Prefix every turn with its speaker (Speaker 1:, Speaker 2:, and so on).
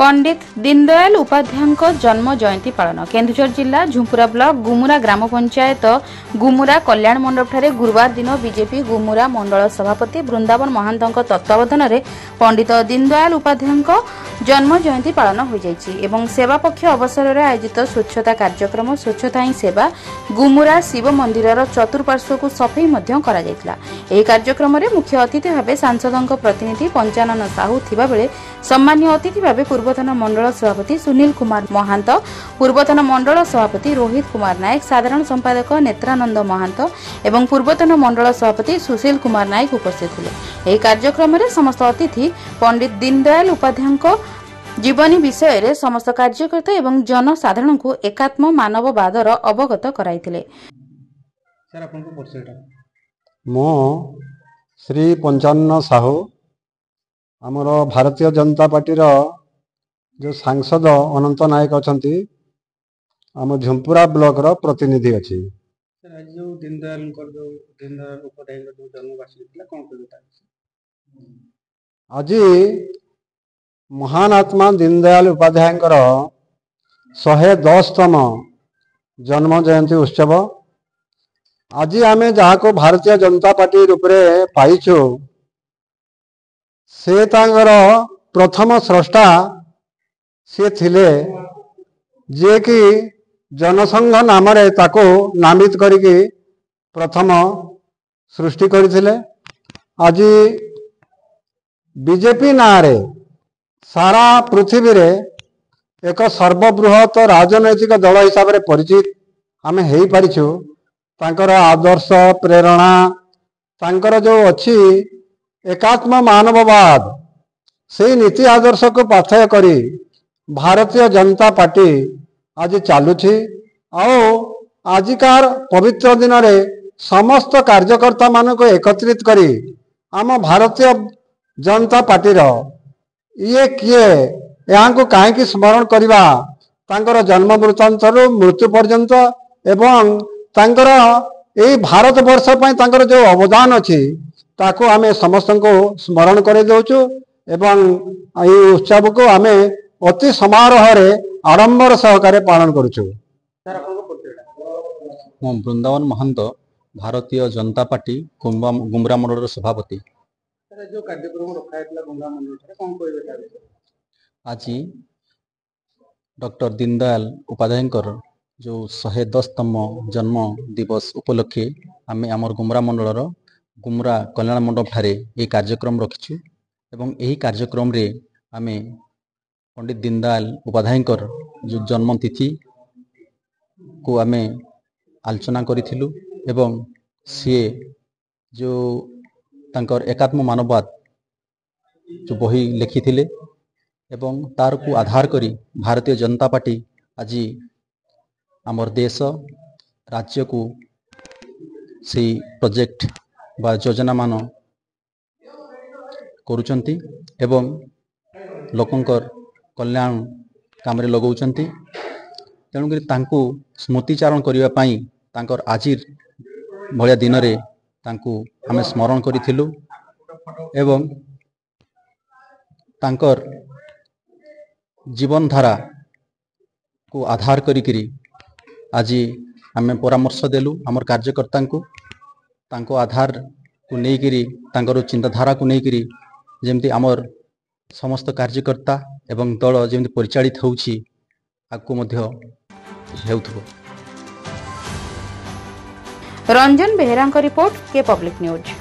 Speaker 1: पंडित दीनदयाल उपाध्याय जन्म जयंती पालन केन्दुझर जिला झुंपुरा ब्लॉक गुमुरा ग्राम पंचायत गुमुरा कल्याण मंडप ठारे गुरुवार दिन बीजेपी गुमुरा मंडल सभापति वृंदावन महांत तत्वावधान में पंडित दीनदयाल उपाध्याय जन्म जयंती पालन हो जाइछि सेवा पक्ष अवसर में आयोजित स्वच्छता कार्यक्रम स्वच्छता ही सेवा गुमुरा शिव मंदिर चतुर्पार्श्व को सफेई कार्यक्रम में मुख्य अतिथि भाव सांसद प्रतिनिधि पंचानन साहू थिबा बेले सम्मान्य अतिथि भाव पूर्वतन मंडल सभापति सुनील कुमार महांत पूर्वतन मंडल सभापति रोहित कुमार नायक साधारण संपादक नेत्रानंद महांत एवं पूर्वतन मंडल सभापति सुशील कुमार नायक उपस्थित थे। कार्यक्रम में समस्त अतिथि पंडित दीनदयाल उपाध्याय जीवनी विषय रे समस्त कार्यकर्ता एवं जनसाधारण को एकात्म मानववादर अवगत कराइथिले।
Speaker 2: मो श्री पंचानन साहू आमर भारतीय जनता पार्टी जो सांसद अनंत नायक अच्छा आम झुंपुरा ब्लॉक रो प्रतिनिधि अच्छी आज महान आत्मा दीनदयाल उपाध्याय 110तम जन्म जयंती उत्सव आज आम जहाँ को भारतीय जनता पार्टी रूप में पाइछु से तांगर प्रथम स्रष्टा से थिले जे कि जनसंघ नाम रे ताको नामित करिकी प्रथम सृष्टि करथिले। आज बीजेपी नारे सारा पृथ्वी रे एक सर्वबृहत राजनैतिक दल हिसाब रे परिचित आम हो पारिछु। तांकर आदर्श प्रेरणा तांकर जो अच्छी एकात्म मानववाद से नीति आदर्श को पाथय करी भारतीय जनता पार्टी आज चलुछि। आजिकार पवित्र दिन रे समस्त कार्यकर्ता मान को एकत्रित करी आम भारतीय जनता पार्टी ये किए यहाँ कहीं स्मरण करवा तांकर जन्म वृत्तांतर मृत्यु पर्यंत एवं तांकर यही भारत वर्ष पई तांकर जो अवदान अच्छी ताको आमे समस्त को स्मरण कर दउछु एवं ये उत्सव को आमे अति समारोह रे आडंबर सहकारे पालन करूछु।
Speaker 3: वृंदावन महंत भारतीय जनता पार्टी गुमरा मंडल सभापति
Speaker 4: जो कार्यक्रम रखा है गुमरा मंडल कौन कहबे
Speaker 3: आज डॉक्टर दीनदयाल उपाध्याय जो 110तम जन्म दिवस उपलक्षे आमे आमर गुमरा मंडल गुमरा कल्याण मंडप ठारे ये कार्यक्रम रखिछु एवं यही कार्यक्रम रे आमे पंडित दीनदयाल उपाध्याय जो जन्म तिथि को आमे आलोचना करिथिलु एवं सी जो तांकर एकात्म मानववाद जो बही लिखिथिले एवं तार को आधार करी भारतीय जनता पार्टी आज आमर देश राज्य को से प्रोजेक्ट बा योजना मान करुचंती एवं लोकंकर कल्याण काम रे लगौचंती। तेणुक तांको स्मृतिचारण करने पाई तांकर आजिर भलिया दिन रे तांको आमे स्मरण करिथिलु एवं तांकर जीवन धारा को आधार करी आज आमे परामर्श देलु आमर कार्यकर्ता को तांको आधार को लेकिरी तांकर चिंताधारा को लेकिरी जेमती आमर समस्त कार्यकर्ता एवं दल जेमती परिचालित होउछि आकु मध्य हेउथबो।
Speaker 1: रंजन बेहेरा रिपोर्ट के पब्लिक न्यूज।